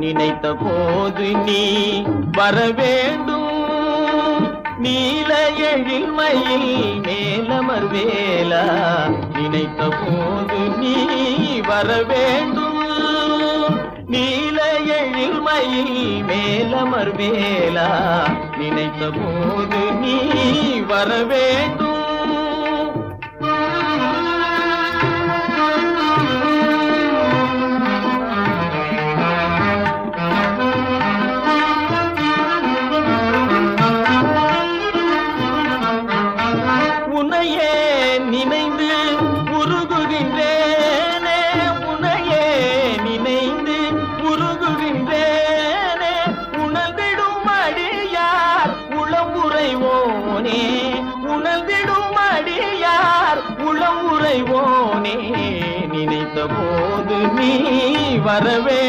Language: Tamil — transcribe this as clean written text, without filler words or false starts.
நினைத்த போது நீ வர வேண்டும் நீல எழில் மயில் மேலமர் வேலா. நினைத்த போது நீ வர வேண்டும் நீல எழில் மயில் மேலமர் வேலா. நினைத்த போது நீ வர வேண்டும். உன்னையே நினைந்து உருகுகின்றேனே உன்னையே நினைந்து உருகுகின்றேனே. உணர்ந்திடும் அடியார் உளம் உறைவோனே உணர்ந்திடும் அடியார் உளம் உறைவோனே. நினைத்த போது நீ வரவே